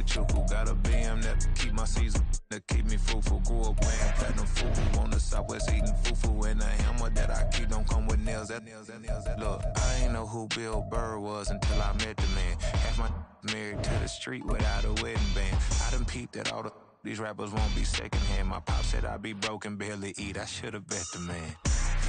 chuku. Got a BM that keep my season, that keep me fruitful. Grew up wearing platinum fufu on the Southwest eating fufu. And the hammer that I keep don't come with nails. Look, I ain't know who Bill Burr was until I met the man. Half my married to the street without a wedding band. I done peeped that all these rappers won't be secondhand. My pop said I'd be broken, barely eat. I should've bet the man.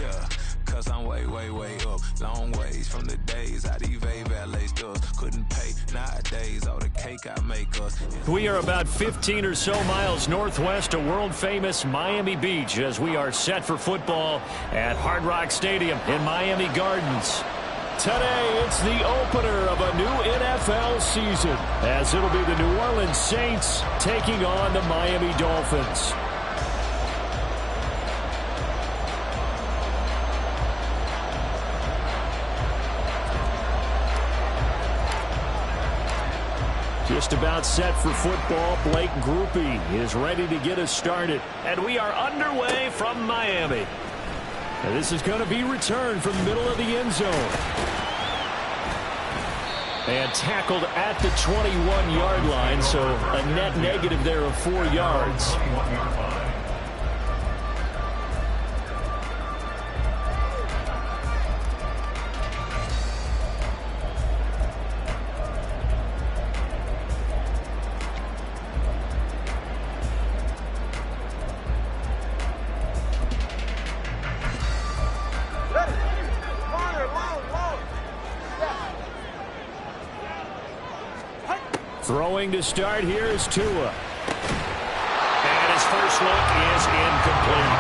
Yeah, cause I'm way, way, way up. Long ways from the days I evade valet stores. Couldn't pay nowadays all the cake I make us. We are about 15 or so miles northwest of world-famous Miami Beach as we are set for football at Hard Rock Stadium in Miami Gardens. Today, it's the opener of a new NFL season as it'll be the New Orleans Saints taking on the Miami Dolphins. Just about set for football. Blake Groupie is ready to get us started. And we are underway from Miami. And this is going to be returned from the middle of the end zone. And tackled at the 21-yard line, so a net negative there of 4 yards. Throwing to start here is Tua. And his first look is incomplete.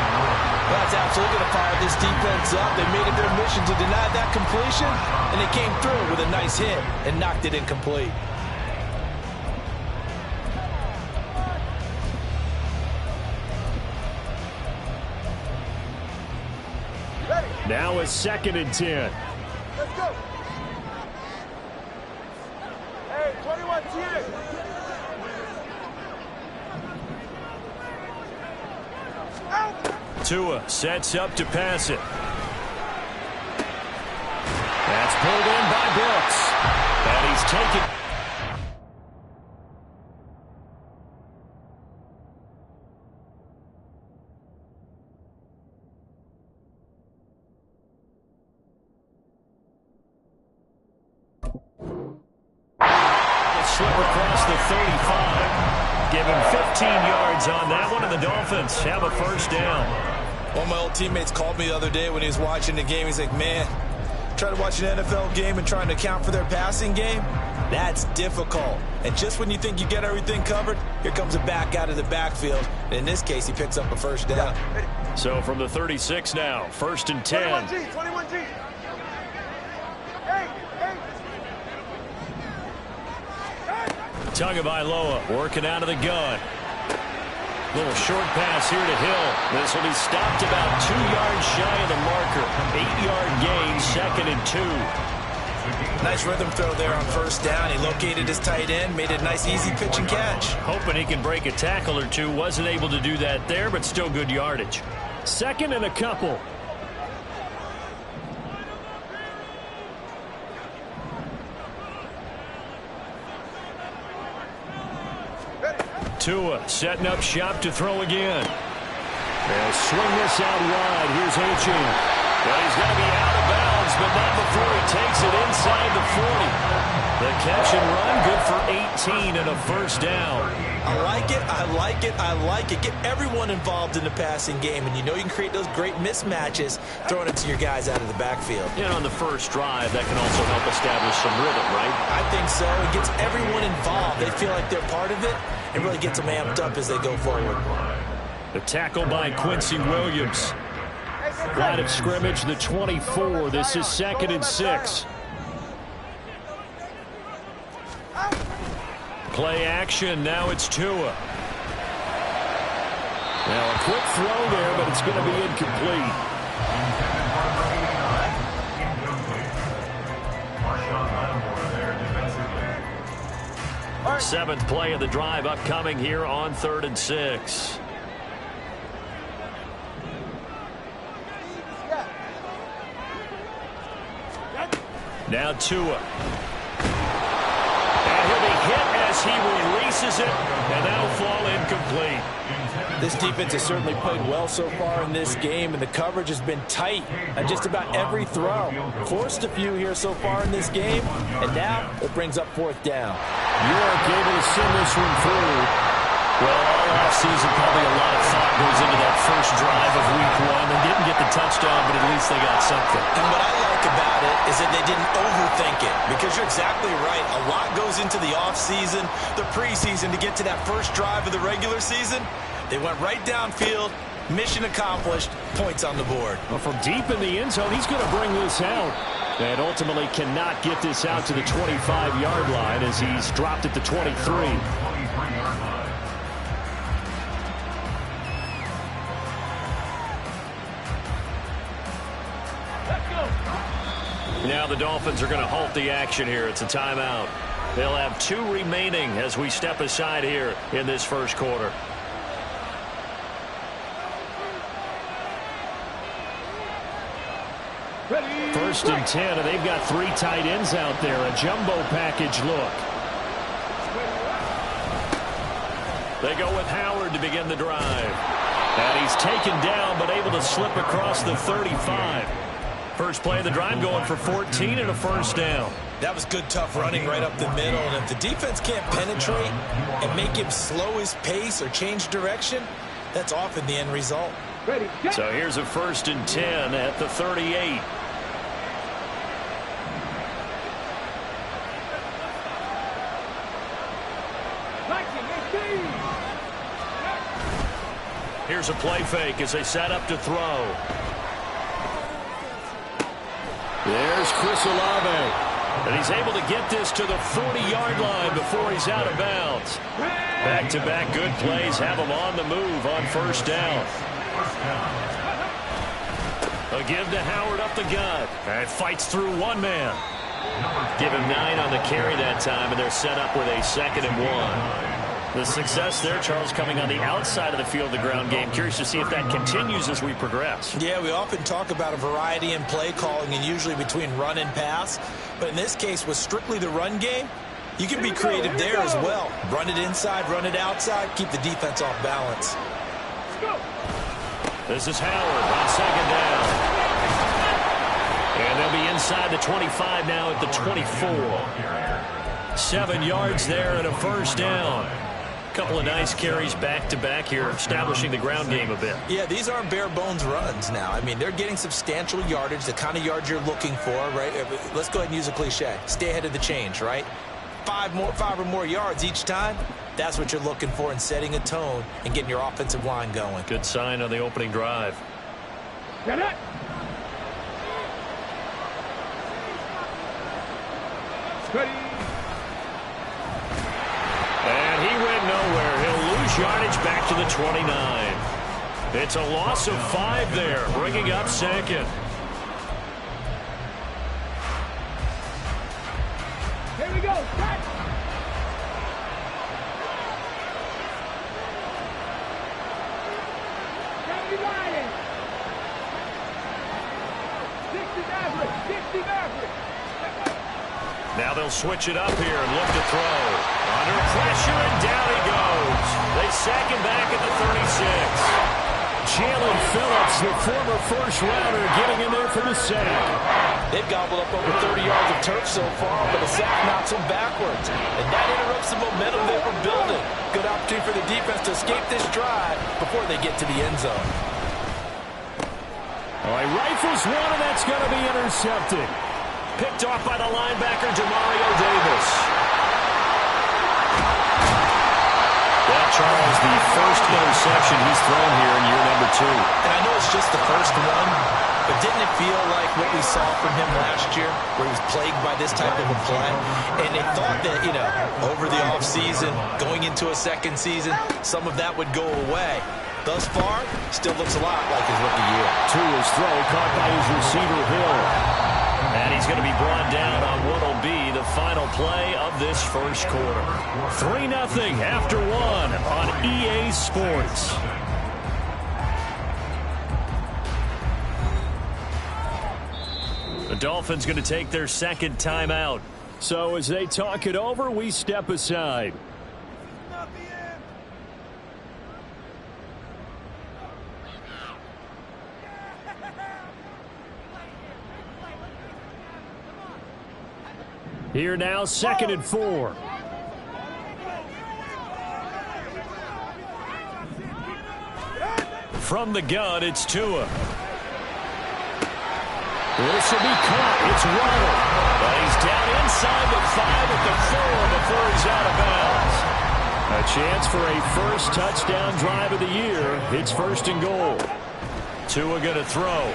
That's absolutely going to fire this defense up. They made it their mission to deny that completion, and they came through with a nice hit and knocked it incomplete. Now a 2nd and 10. Let's go. Hey, 21, here. Tua sets up to pass it. That's pulled in by Brooks. And he's taken. Slip across the 35. Give him 15 yards on that one, and the Dolphins have a first down. One of my old teammates called me the other day when he was watching the game. He's like, man, trying to watch an NFL game and trying to account for their passing game, that's difficult. And just when you think you get everything covered, here comes a back out of the backfield. And in this case, he picks up a first down. So from the 36 now, 1st and 10. 21G. Tagovailoa working out of the gun. Little short pass here to Hill. This will be stopped about 2 yards shy of the marker. 8-yard gain, 2nd and 2. Nice rhythm throw there on first down. He located his tight end, made a nice easy pitch and catch. Hoping he can break a tackle or two. Wasn't able to do that there, but still good yardage. 2nd and a couple. Tua setting up shop to throw again. They'll swing this out wide. Here's Achane. But he's going to be out of bounds, but not before he takes it inside the 40. The catch and run, good for 18 and a first down. I like it, I like it, I like it. Get everyone involved in the passing game, and you know you can create those great mismatches throwing it to your guys out of the backfield. And on the first drive, that can also help establish some rhythm, right? I think so. It gets everyone involved. They feel like they're part of it. It really gets them amped up as they go forward. The tackle by Quincy Williams. Line of scrimmage, the 24. This is 2nd and 6. Play action. Now it's Tua. Now a quick throw there, but it's going to be incomplete. Seventh play of the drive upcoming here on 3rd and 6. Now Tua. And he'll be hit as he misses it, and that'll fall incomplete. This defense has certainly played well so far in this game, and the coverage has been tight on just about every throw. Forced a few here so far in this game, and now it brings up fourth down. York able to send this one through. Well, all offseason, probably a lot of thought goes into that first drive of week one. They didn't get the touchdown, but at least they got something. And what I like about it is that they didn't overthink it, because you're exactly right. A lot goes into the offseason, the preseason, to get to that first drive of the regular season. They went right downfield, mission accomplished, points on the board. Well, from deep in the end zone, he's going to bring this out. And ultimately cannot get this out to the 25-yard line as he's dropped at the 23. Now the Dolphins are going to halt the action here. It's a timeout. They'll have 2 remaining as we step aside here in this first quarter. First and 10, and they've got 3 tight ends out there. A jumbo package look. They go with Howard to begin the drive. And he's taken down, but able to slip across the 35. First play of the drive going for 14 and a first down. That was good, tough running right up the middle. And if the defense can't penetrate and make him slow his pace or change direction, that's often the end result. So here's a first and 10 at the 38. Here's a play fake as they set up to throw. There's Chris Olave. And he's able to get this to the 40-yard line before he's out of bounds. Back-to-back good plays have him on the move on first down. A give to Howard up the gut. And fights through one man. Give him 9 on the carry that time, and they're set up with a 2nd and 1. The success there, Charles, coming on the outside of the field, the ground game. Curious to see if that continues as we progress. Yeah, we often talk about a variety in play calling and usually between run and pass. But in this case, with strictly the run game, you can be creative there as well. Run it inside, run it outside, keep the defense off balance. This is Howard on 2nd down. And they'll be inside the 25 now at the 24. 7 yards there and a first down. Couple of nice carries back-to-back here, establishing the ground game a bit. Yeah, these aren't bare-bones runs now. I mean, they're getting substantial yardage, the kind of yards you're looking for, right? Let's go ahead and use a cliche. Stay ahead of the change, right? 5 or more yards each time. That's what you're looking for in setting a tone and getting your offensive line going. Good sign on the opening drive. Get it! Steady! And he went nowhere. He'll lose yardage back to the 29. It's a loss of 5 there, bringing up 2nd. Here we go! Set! Riding. 60 Maverick! Now they'll switch it up here and look to throw. Under pressure, and down he goes. They sack him back at the 36. Jalen Phillips, the former first-rounder, getting in there for the sack. They've gobbled up over 30 yards of turf so far, but the sack knocks them backwards. And that interrupts the momentum they were building. Good opportunity for the defense to escape this drive before they get to the end zone. All right, rifles one, and that's going to be intercepted. Picked off by the linebacker, Demario Davis. Well, Charles, the first interception he's thrown here in year number 2. And I know it's just the first one, but didn't it feel like what we saw from him last year, where he was plagued by this type of a play? And they thought that, you know, over the offseason, going into a second season, some of that would go away. Thus far, still looks a lot like his rookie year. To his throw, caught by his receiver, Hill. And he's going to be brought down on what will be the final play of this first quarter. 3-0 after 1 on EA Sports. The Dolphins going to take their second timeout. So as they talk it over, we step aside. Here now, 2nd and 4. From the gun, it's Tua. This will be caught. It's Waddle. But he's down inside the 5 at the 4 before he's out of bounds. A chance for a first touchdown drive of the year. It's 1st and goal. Tua going to throw.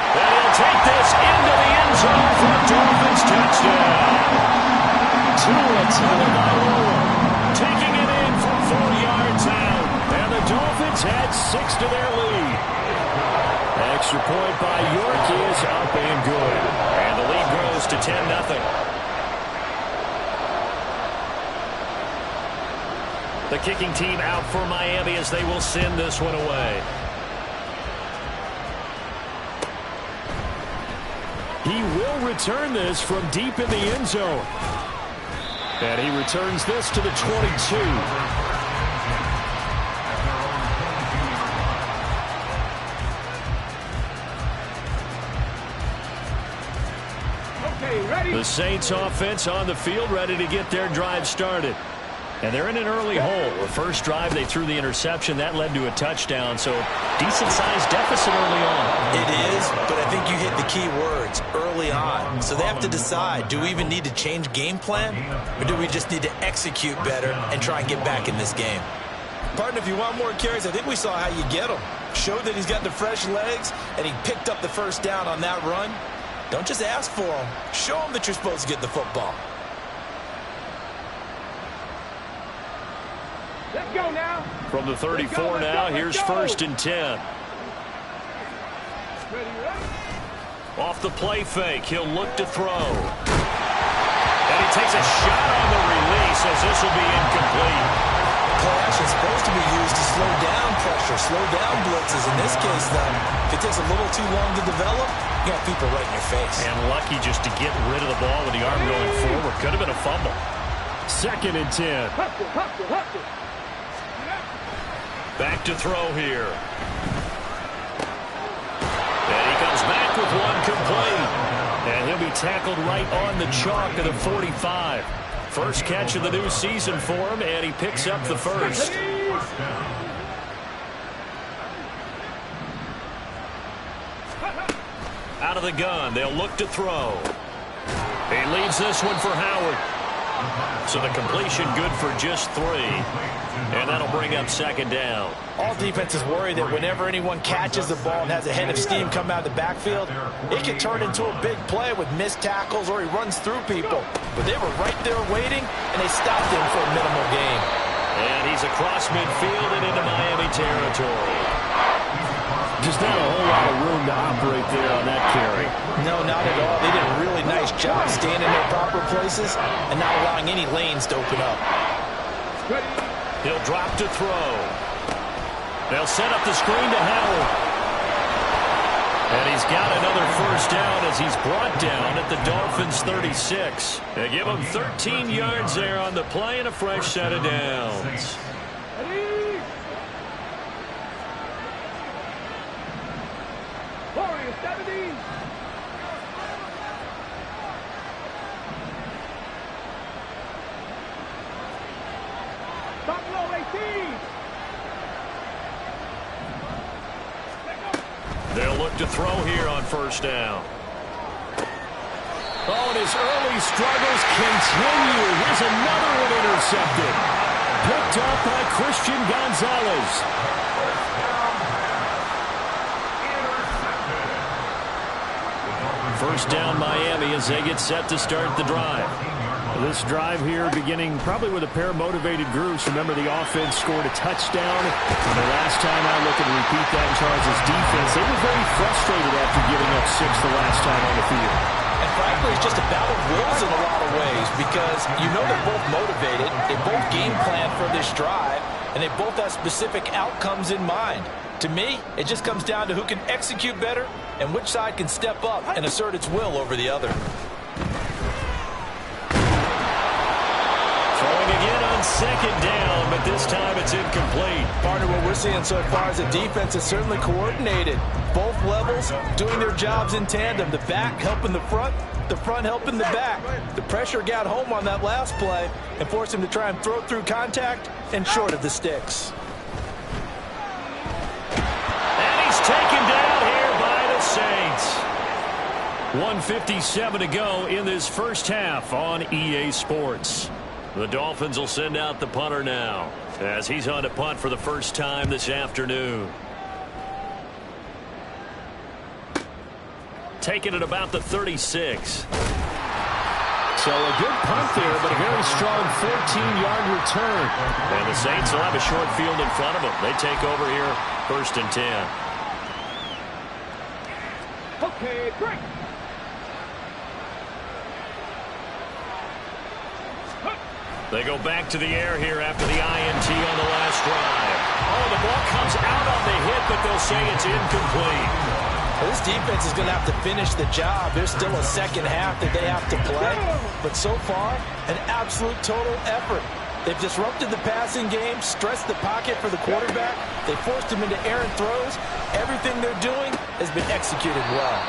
And he'll take this into the end zone for a Dolphins touchdown. Tua Tagovailoa taking it in from 4 yards out. And the Dolphins add 6 to their lead. Extra point by York is up and good. And the lead grows to 10-0. The kicking team out for Miami as they will send this one away. He will return this from deep in the end zone. And he returns this to the 22. The Saints offense on the field, ready to get their drive started. And they're in an early hole. The first drive, they threw the interception. That led to a touchdown, so decent-sized deficit early on. It is, but I think you hit the key words, early on. So they have to decide, do we even need to change game plan, or do we just need to execute better and try and get back in this game? Partner, if you want more carries, I think we saw how you get him. Showed that he's got the fresh legs, and he picked up the first down on that run. Don't just ask for him. Show him that you're supposed to get the football. Let's go now. From the 34 now, here's 1st and 10. Off the play fake, he'll look to throw. And he takes a shot on the release as this will be incomplete. Play action is supposed to be used to slow down pressure, slow down blitzes. In this case, though, if it takes a little too long to develop, you got people right in your face. And lucky just to get rid of the ball with the arm going forward. Could have been a fumble. 2nd and 10. Back to throw here. And he comes back with one complete. And he'll be tackled right on the chalk of the 45. First catch of the new season for him, and he picks up the first. Out of the gun, they'll look to throw. He leaves this one for Howard. So the completion good for just 3. And that'll bring up 2nd down. All defenses worry that whenever anyone catches the ball and has a head of steam come out of the backfield, it can turn into a big play with missed tackles or he runs through people. But they were right there waiting, and they stopped him for a minimal gain. And he's across midfield and into Miami territory. Just not a whole lot of room to operate there on that carry. No, not at all. They did a really nice job staying in their proper places and not allowing any lanes to open up. He'll drop to throw. They'll set up the screen to Howard. And he's got another first down as he's brought down at the Dolphins' 36. They give him 13 yards there on the play and a fresh set of downs. They'll look to throw here on first down. Oh, and his early struggles continue. Here's another one intercepted. Picked up by Christian Gonzalez. First down Miami as they get set to start the drive. This drive here beginning probably with a pair of motivated groups. Remember, the offense scored a touchdown. And the last time I look and repeat that in Charles' defense, they were very frustrated after giving up 6 the last time on the field. And frankly, it's just a battle of wills in a lot of ways because you know they're both motivated. They both game plan for this drive, and they both have specific outcomes in mind. To me, it just comes down to who can execute better and which side can step up and assert its will over the other. Throwing on second down, but this time it's incomplete. Partner, what we're seeing so far is the defense is certainly coordinated. Both levels doing their jobs in tandem. The back helping the front helping the back. The pressure got home on that last play and forced him to try and throw through contact and short of the sticks. And he's taken down here by the Saints. 1:57 to go in this first half on EA Sports. The Dolphins will send out the punter now as he's on to punt for the first time this afternoon. Taking it about the 36. So a good punt there, but a very strong 14-yard return. And the Saints will have a short field in front of them. They take over here, 1st and 10. Okay, break. They go back to the air here after the INT on the last drive. Oh, the ball comes out on the hit, but they'll say it's incomplete. Well, this defense is going to have to finish the job. There's still a second half that they have to play. But so far, an absolute total effort. They've disrupted the passing game, stressed the pocket for the quarterback. They forced him into errant throws. Everything they're doing has been executed well.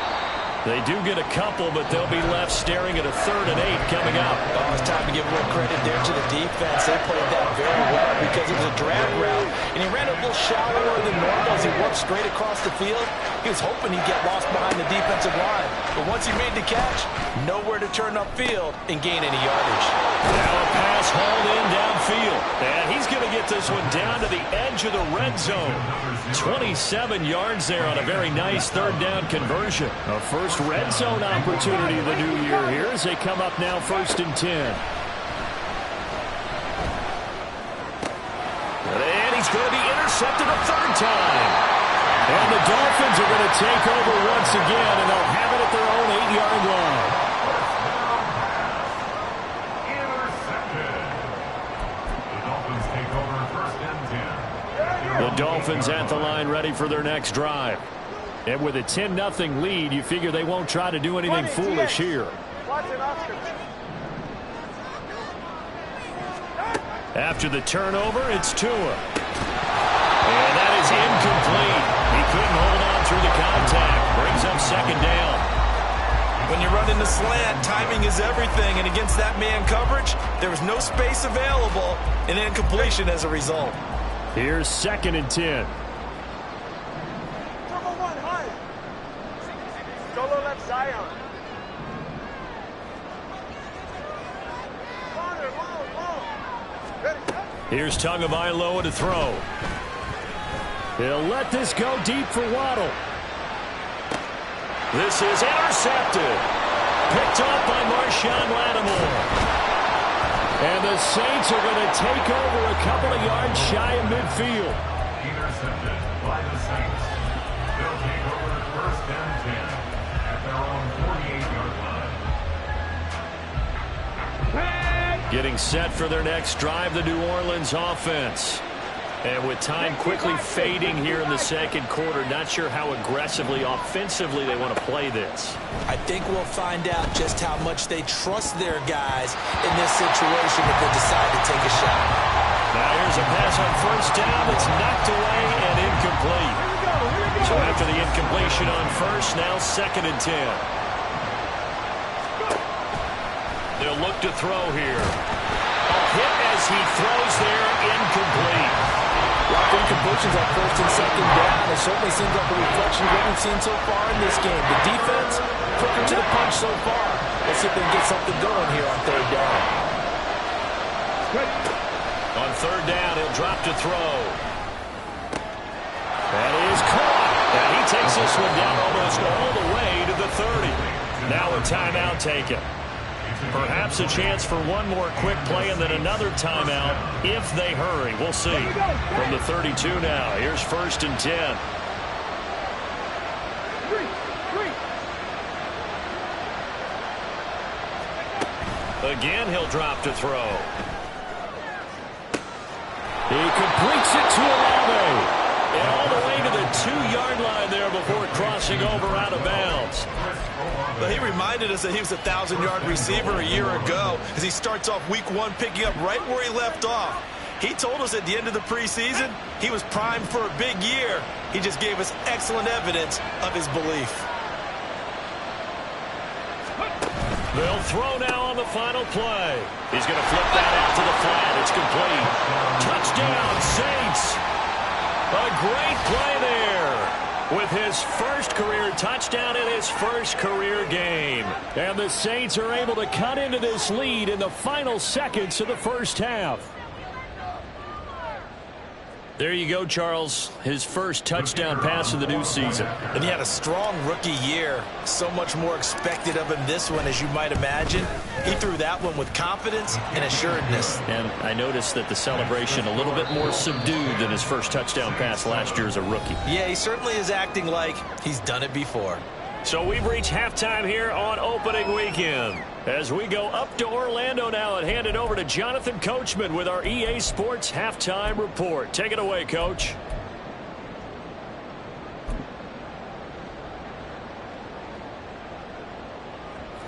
They do get a couple, but they'll be left staring at a 3rd and 8 coming up. Oh, it's time to give a little credit there to the defense. They played that very well because it was a drag route, and he ran a little shallower than normal as he worked straight across the field. He was hoping he'd get lost behind the defensive line, but once he made the catch, nowhere to turn upfield and gain any yardage. Now a pass hauled in downfield, and he's going to get this one down to the edge of the red zone. 27 yards there on a very nice 3rd down conversion. A first red zone opportunity of the new year here as they come up now 1st and 10. And he's going to be intercepted a 3rd time. And the Dolphins are going to take over once again, and they'll have it at their own 8-yard line. The Dolphins at the line ready for their next drive. And with a 10-0 lead, you figure they won't try to do anything foolish here. After the turnover, it's Tua. And that is incomplete. He couldn't hold on through the contact. Brings up 2nd down. When you run in the slant, timing is everything. And against that man coverage, there was no space available and incompletion as a result. Here's 2nd and 10. Solo left Zion. Here's Tagovailoa to throw. He'll let this go deep for Waddle. This is intercepted. Picked off by Marshawn Lattimore. And the Saints are going to take over a couple of yards shy of midfield. Intercepted by the Saints. They'll take over 1st and 10 at their own 48-yard line. Getting set for their next drive, the New Orleans offense. And with time quickly fading here in the 2nd quarter, not sure how aggressively, offensively they want to play this. I think we'll find out just how much they trust their guys in this situation if they decide to take a shot. Now here's a pass on 1st down that's knocked away and incomplete. So after the incompletion on 1st, now 2nd and 10. They'll look to throw here. A hit as he throws there, incomplete. A lot of incompletions on 1st and 2nd down. It certainly seems like a reflection of what we've seen so far in this game. The defense, quicker to the punch so far. Let's see if they can get something going here on 3rd down. On 3rd down, he'll drop to throw. That is caught. And he takes this one down almost all the way to the 30. Now a timeout taken. Perhaps a chance for one more quick play and then another timeout if they hurry. We'll see. From the 32 now, here's 1st and 10. Again, he'll drop to throw. He completes it to Olave. And all the way to the 2-yard line there before crossing over out of bounds. But he reminded us that he was a 1,000-yard receiver a year ago as he starts off week 1 picking up right where he left off. He told us at the end of the preseason he was primed for a big year. He just gave us excellent evidence of his belief. They'll throw now on the final play. He's going to flip that out to the flat. It's complete. Touchdown, Saints. A great play there with his first career touchdown in his first career game. And the Saints are able to cut into this lead in the final seconds of the first half. There you go, Charles. His first touchdown pass of the new season. And he had a strong rookie year. So much more expected of him this one, as you might imagine. He threw that one with confidence and assuredness. And I noticed that the celebration a little bit more subdued than his first touchdown pass last year as a rookie. Yeah, he certainly is acting like he's done it before. So we've reached halftime here on opening weekend. As we go up to Orlando now and hand it over to Jonathan Coachman with our EA Sports Halftime Report. Take it away, Coach.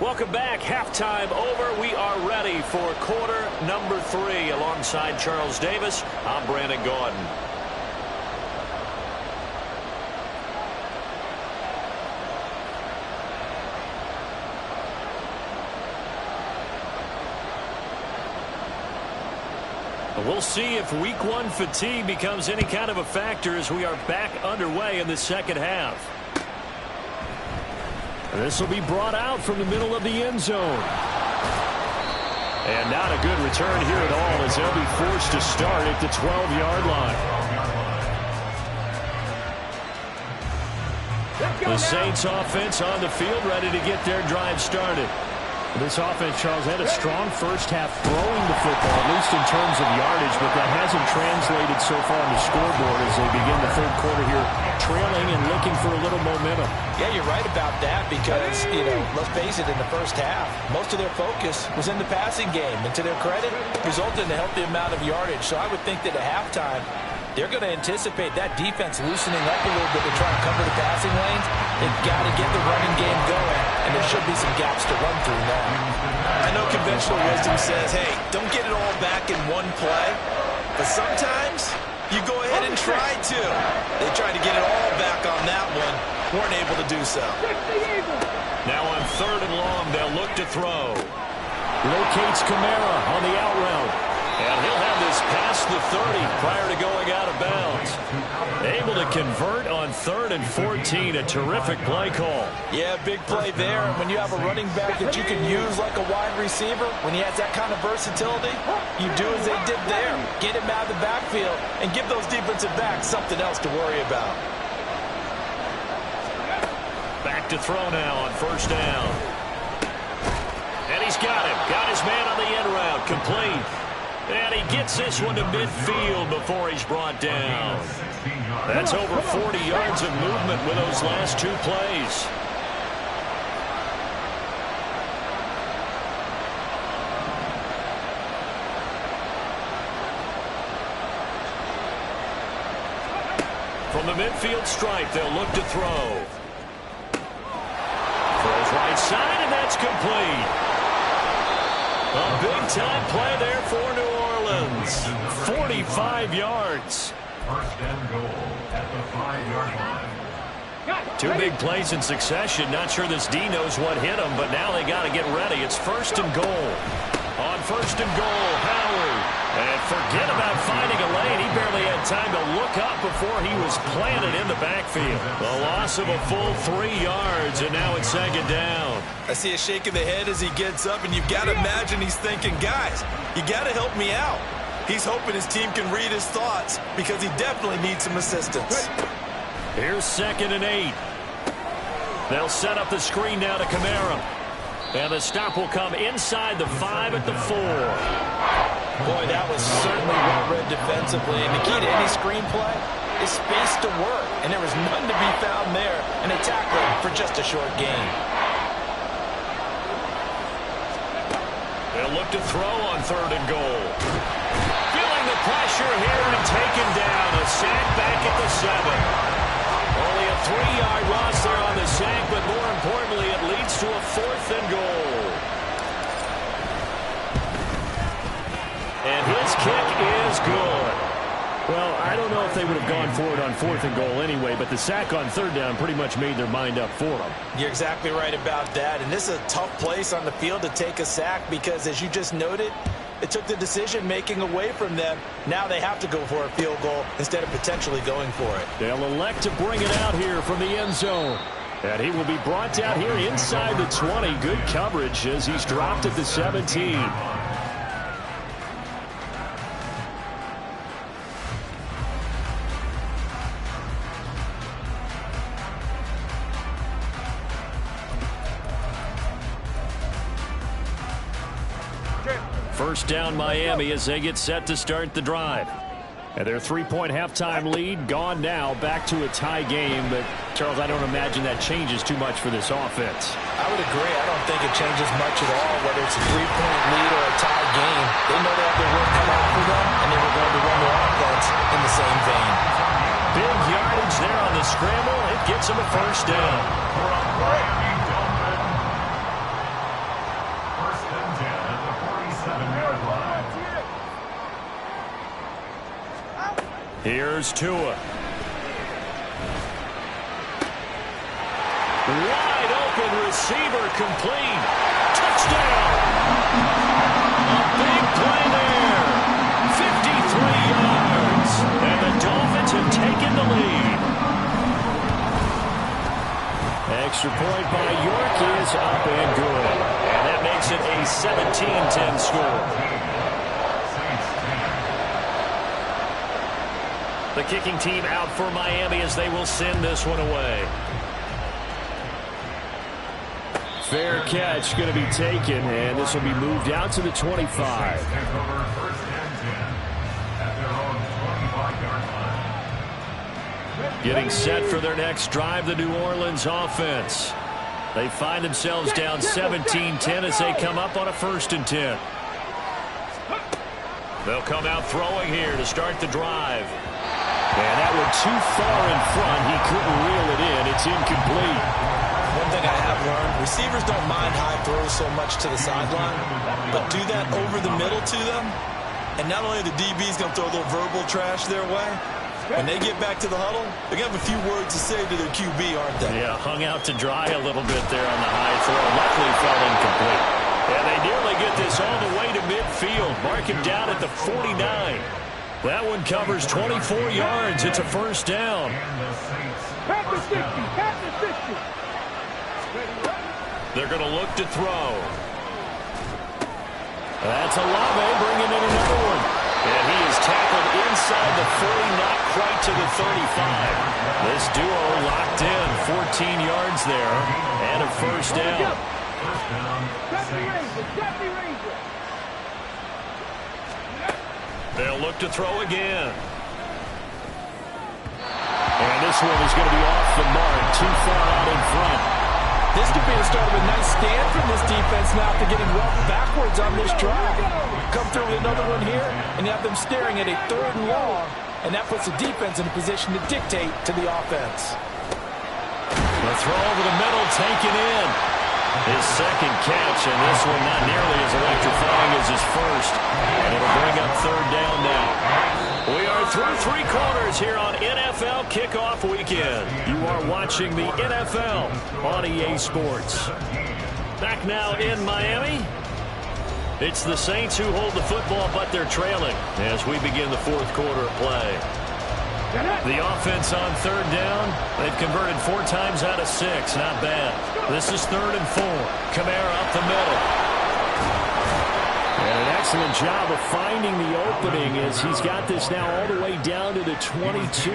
Welcome back. Halftime over. We are ready for quarter number 3. Alongside Charles Davis, I'm Brandon Gordon. We'll see if week 1 fatigue becomes any kind of a factor as we are back underway in the second half. This will be brought out from the middle of the end zone. And not a good return here at all as they'll be forced to start at the 12-yard line. The Saints offense on the field ready to get their drive started. This offense, Charles, had a strong first half throwing the football, at least in terms of yardage, but that hasn't translated so far on the scoreboard as they begin the third quarter here, trailing and looking for a little momentum. Yeah, you're right about that because, let's face it, in the first half, most of their focus was in the passing game. And to their credit, resulted in a healthy amount of yardage. So I would think that at halftime, they're going to anticipate that defense loosening up a little bit to try and cover the passing lanes. They've got to get the running game going, and there should be some gaps to run through now. I know conventional wisdom says, hey, don't get it all back in one play, but sometimes you go ahead and try to. They tried to get it all back on that one, weren't able to do so. Now on 3rd and long, they'll look to throw. Locates Kamara on the out route. And he'll have this past the 30 prior to going out of bounds. Able to convert on 3rd and 14. A terrific play call. Yeah, big play there. And when you have a running back that you can use like a wide receiver, when he has that kind of versatility, you do as they did there. Get him out of the backfield and give those defensive backs something else to worry about. Back to throw now on 1st down. And he's got him. Got his man on the end route. Complete. And he gets this one to midfield before he's brought down. That's over 40 yards of movement with those last 2 plays. From the midfield stripe, they'll look to throw. Throws right side, and that's complete. A big-time play there for New Orleans. 45 yards. 1st and goal at the 5-yard line. 2 big plays in succession. Not sure this D knows what hit him, but now they got to get ready. It's 1st and goal. On 1st and goal, Howard. And forget about finding a lane. He barely had time to look up before he was planted in the backfield. The loss of a full 3 yards, and now it's 2nd down. I see a shake of the head as he gets up, and you've got to imagine he's thinking, guys, you got to help me out. He's hoping his team can read his thoughts because he definitely needs some assistance. Here's 2nd and 8. They'll set up the screen now to Kamara. And the stop will come inside the 5 at the 4. Boy, that was certainly well-read defensively. And the key to any screenplay is space to work. And there was none to be found there. And a tackle for just a short gain. They'll look to throw on 3rd and goal. Feeling the pressure here and taken down. A sack back at the 7. Only a 3-yard loss there on the sack, but more importantly, it leads to a 4th and goal. And his kick is good. Well, I don't know if they would have gone for it on 4th and goal anyway, but the sack on 3rd down pretty much made their mind up for them. You're exactly right about that. And this is a tough place on the field to take a sack because, as you just noted, it took the decision-making away from them. Now they have to go for a field goal instead of potentially going for it. They'll elect to bring it out here from the end zone. And he will be brought down here inside the 20. Good coverage as he's dropped at the 17. First down Miami as they get set to start the drive. And their 3-point halftime lead gone now, back to a tie game. But, Charles, I don't imagine that changes too much for this offense. I would agree. I don't think it changes much at all, whether it's a 3-point lead or a tie game. They know they have their work cut out for them, and they were going to run their offense in the same vein. Big yardage there on the scramble. It gets them a first down. First and 10 at the 47-yard line. Here's Tua. Wide open receiver complete. Touchdown. A big play there. 53 yards. And the Dolphins have taken the lead. Extra point by York is up and good. And that makes it a 17-10 score. The kicking team out for Miami as they will send this one away. Fair catch going to be taken, and this will be moved out to the 25. Getting set for their next drive, the New Orleans offense. They find themselves down 17-10 as they come up on a 1st and 10. They'll come out throwing here to start the drive. And that one too far in front. He couldn't reel it in. It's incomplete. One thing I have learned, receivers don't mind high throws so much to the sideline, but do that over the middle to them, and not only the DB's going to throw a little verbal trash their way, when they get back to the huddle, they're going to have a few words to say to their QB, aren't they? Yeah, hung out to dry a little bit there on the high throw. Luckily fell incomplete. And they nearly get this all the way to midfield. Mark him down at the 49. That one covers 24 yards. It's a first down. Pass the 60. Pass the 60. They're going to look to throw. That's Olave bringing in another one. And he is tackled inside the 40, not quite to the 35. This duo locked in, 14 yards there, and a first down. They'll look to throw again. And this one is going to be off the mark, too far out in front. This could be the start of a nice stand from this defense now after getting roughed backwards on this drive. Come through with another one here, and you have them staring at a 3rd and long, and that puts the defense in a position to dictate to the offense. The throw over the middle, taken in. His second catch, and this one not nearly as electrifying as his first. And it'll bring up 3rd down now. We are through 3 quarters here on NFL Kickoff Weekend. You are watching the NFL on EA Sports. Back now in Miami. It's the Saints who hold the football, but they're trailing as we begin the 4th quarter of play. The offense on 3rd down, they've converted 4 times out of 6. Not bad. This is 3rd and 4. Kamara up the middle. And an excellent job of finding the opening as he's got this now all the way down to the 22.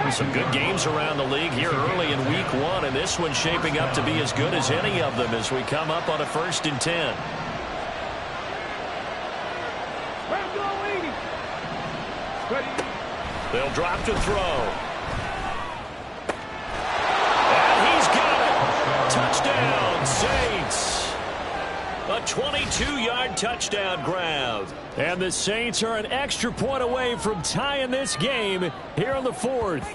Some good games around the league here early in week 1, and this one's shaping up to be as good as any of them as we come up on a 1st and 10. They'll drop to throw. And he's got it. Touchdown, Saints. A 22-yard touchdown grab. And the Saints are an extra point away from tying this game here in the 4th.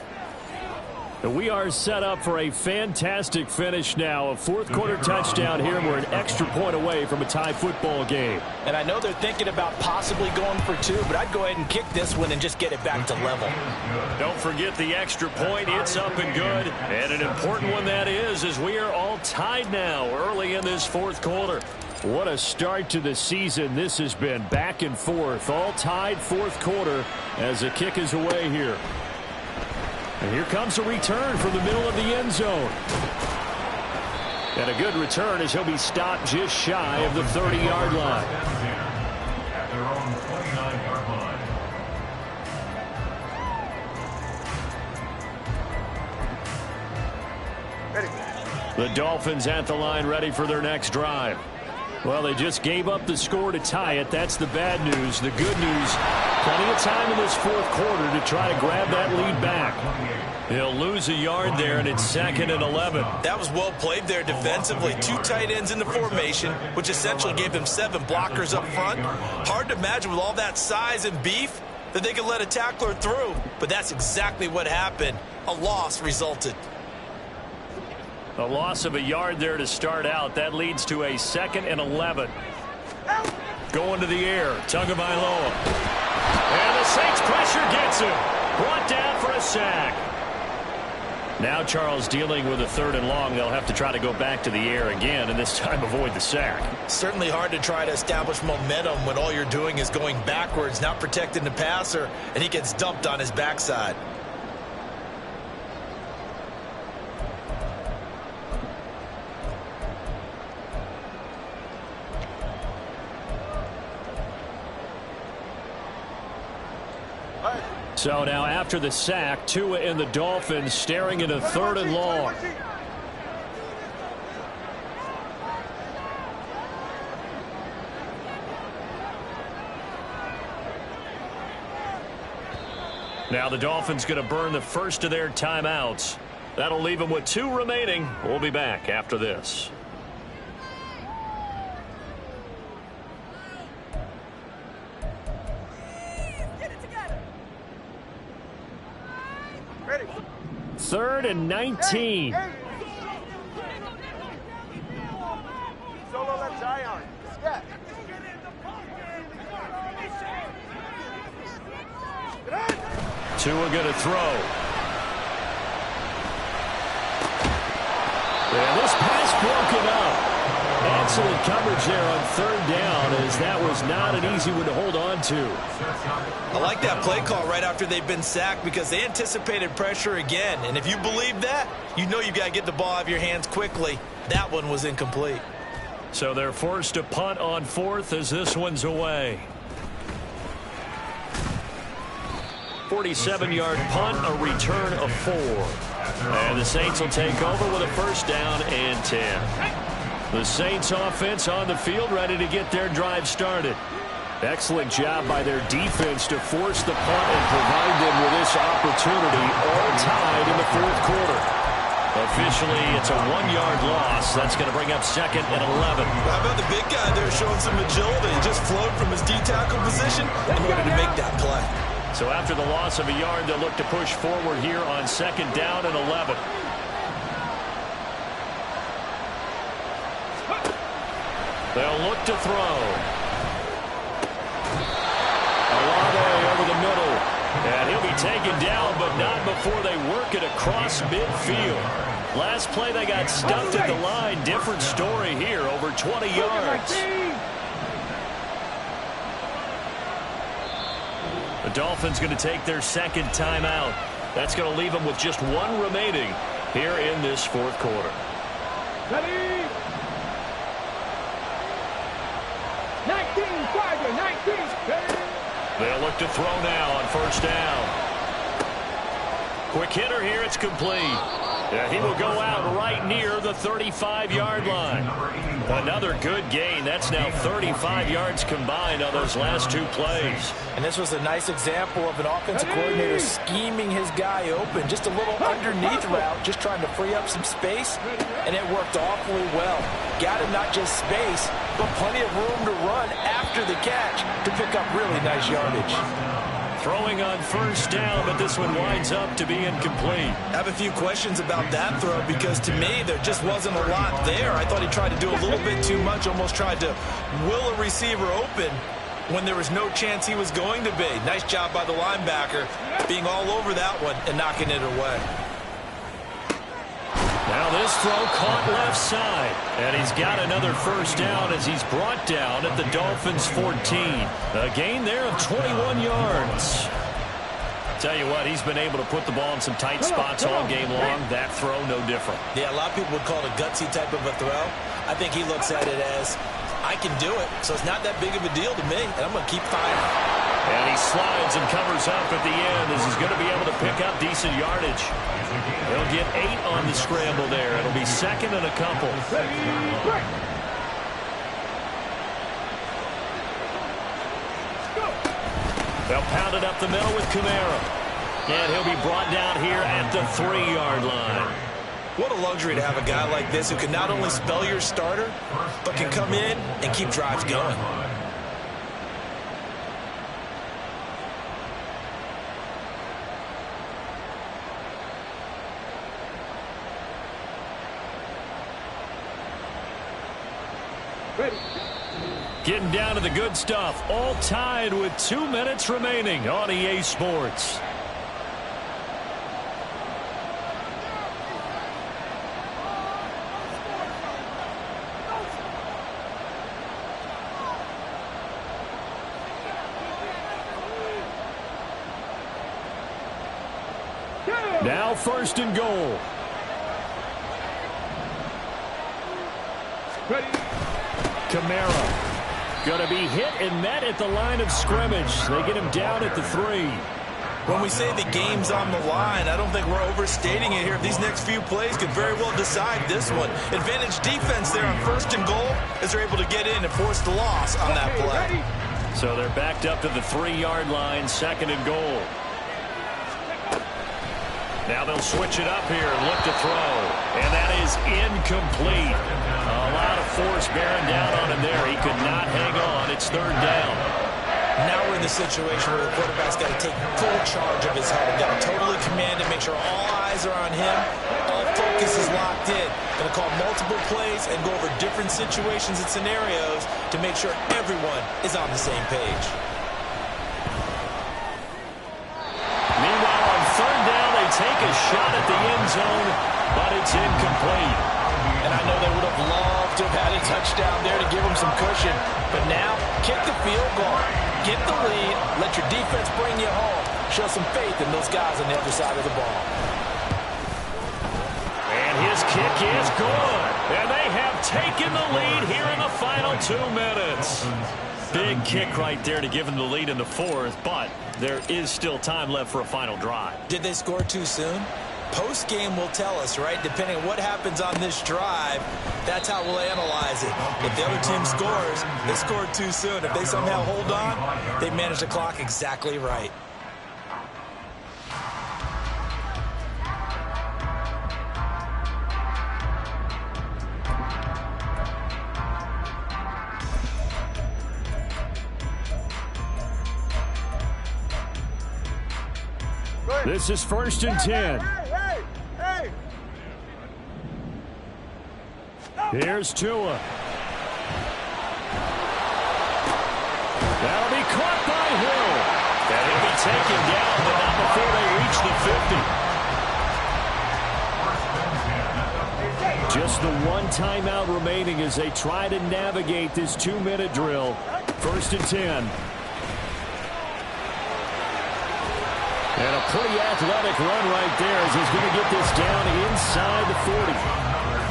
We are set up for a fantastic finish now. A fourth-quarter touchdown here. We're an extra point away from a tie football game. And I know they're thinking about possibly going for two, but I'd go ahead and kick this one and just get it back to level. Don't forget the extra point. It's up and good. And an important one that is, as we are all tied now early in this fourth quarter. What a start to the season this has been. Back and forth, all tied fourth quarter as the kick is away here. And here comes a return from the middle of the end zone. And a good return as he'll be stopped just shy of the 30-yard line. At their own 29-yard line. The Dolphins at the line ready for their next drive. Well, they just gave up the score to tie it. That's the bad news. The good news, plenty of time in this fourth quarter to try to grab that lead back. He'll lose a yard there, and it's 2nd and 11. That was well played there defensively. Two tight ends in the formation, which essentially gave them 7 blockers up front. Hard to imagine with all that size and beef that they could let a tackler through, but that's exactly what happened. A loss resulted. A loss of a yard there to start out. That leads to a 2nd and 11. Going to the air. Tagovailoa. And the Saints pressure gets him. Brought down for a sack. Now Charles dealing with a 3rd and long. They'll have to try to go back to the air again and this time avoid the sack. Certainly hard to try to establish momentum when all you're doing is going backwards, not protecting the passer, and he gets dumped on his backside. So now after the sack, Tua and the Dolphins staring at a 3rd and long. Now the Dolphins going to burn the first of their timeouts. That'll leave them with 2 remaining. We'll be back after this. Ready. 3rd and 19. Solo left Zion. Step. Tua going to throw. And this pass broken up. Excellent coverage there on 3rd down, as that was not an easy one to hold on to. I like that play call right after they've been sacked because they anticipated pressure again. And if you believe that, you know you've got to get the ball out of your hands quickly. That one was incomplete. So they're forced to punt on 4th as this one's away. 47-yard punt, a return of 4. And the Saints will take over with a 1st down and 10. The Saints offense on the field ready to get their drive started. Excellent job by their defense to force the punt and provide them with this opportunity, all tied in the fourth quarter. Officially, it's a 1-yard loss. That's going to bring up 2nd and 11. How about the big guy there showing some agility? He just flowed from his D-tackle position in order to make that play. So after the loss of a yard, they'll look to push forward here on 2nd down and 11. They'll look to throw. Olave over the middle. And he'll be taken down, but not before they work it across midfield. Last play, they got stuffed at the line. Different story here, over 20 yards. The Dolphins going to take their 2nd timeout. That's going to leave them with just 1 remaining here in this fourth quarter. Ready. 19, Tiger, 19. They'll look to throw now on 1st down. Quick hitter here, it's complete. Yeah, he will go out right near the 35-yard line. Another good gain. That's now 35 yards combined on those last 2 plays. And this was a nice example of an offensive coordinator scheming his guy open. Just a little underneath route, just trying to free up some space, and it worked awfully well. Got him not just space, but plenty of room to run after the catch to pick up really nice yardage. Throwing on first down, but this one winds up to be incomplete. I have a few questions about that throw because to me there just wasn't a lot there. I thought he tried to do a little bit too much, almost tried to will a receiver open when there was no chance he was going to be. Nice job by the linebacker being all over that one and knocking it away. Now this throw caught left side, and he's got another first down as he's brought down at the Dolphins' 14. A gain there of 21 yards. Tell you what, he's been able to put the ball in some tight spots all game long. That throw, no different. Yeah, a lot of people would call it a gutsy type of a throw. I think he looks at it as, I can do it, so it's not that big of a deal to me, and I'm going to keep firing. And he slides and covers up at the end as he's going to be able to pick up decent yardage. He'll get 8 on the scramble there. It'll be second and a couple. They'll pound it up the middle with Kamara. And he'll be brought down here at the 3-yard line. What a luxury to have a guy like this who can not only spell your starter, but can come in and keep drives going. Getting down to the good stuff. All tied with 2 minutes remaining on EA Sports. Now first and goal. Kamara. Going to be hit and met at the line of scrimmage. They get him down at the 3. When we say the game's on the line, I don't think we're overstating it here. These next few plays could very well decide this one. Advantage defense there on first and goal as they're able to get in and force the loss on that play. So they're backed up to the 3-yard line, second and goal. Now they'll switch it up here and look to throw. And that is incomplete. A lot of force bearing down on him there. He could not hang on. It's third down. Now we're in the situation where the quarterback's got to take full charge of his head. Got to totally command it, make sure all eyes are on him. All focus is locked in. Going to call multiple plays and go over different situations and scenarios to make sure everyone is on the same page. Meanwhile, on third down, they take a shot at the end zone, but it's incomplete. And I know they would have loved to have had a touchdown there to give them some cushion. But now, kick the field goal. Get the lead. Let your defense bring you home. Show some faith in those guys on the other side of the ball. And his kick is good. And they have taken the lead here in the final 2 minutes. Big kick right there to give them the lead in the 4th, but there is still time left for a final drive. Did they score too soon? Post-game will tell us, right? Depending on what happens on this drive, that's how we'll analyze it. If the other team scores, they scored too soon. If they somehow hold on, they manage the clock exactly right. This is first and 10. Here's Tua. That'll be caught by Hill. And he'll be taken down, but not before they reach the 50. Just the one timeout remaining as they try to navigate this 2-minute drill. First and 10. And a pretty athletic run right there as he's going to get this down inside the 40.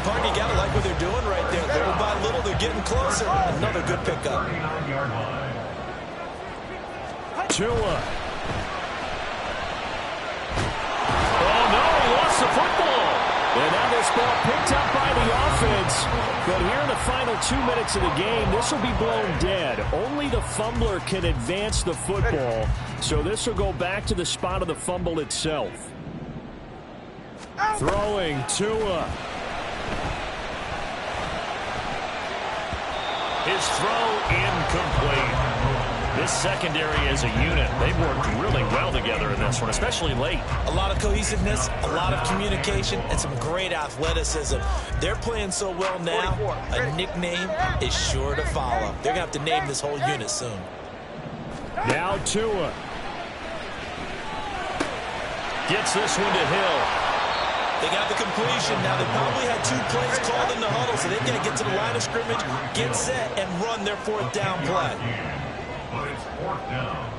Party, you got to like what they're doing right there. Little by little, they're getting closer. Another good pickup. Tua. Oh, no, he lost the football. And now this ball picked up by the offense. But here in the final 2 minutes of the game, this will be blown dead. Only the fumbler can advance the football. So this will go back to the spot of the fumble itself. Throwing Tua. His throw incomplete. This secondary as a unit, they've worked really well together in this one, especially late. A lot of cohesiveness, a lot of communication, and some great athleticism. They're playing so well now, a nickname is sure to follow. They're going to have to name this whole unit soon. Now Tua. Gets this one to Hill. They got the completion. Now, they probably had 2 plays called in the huddle, so they've got to get to the line of scrimmage, get set, and run their 4th down play. But it's 4th down.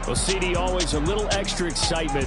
Well, CD, always a little extra excitement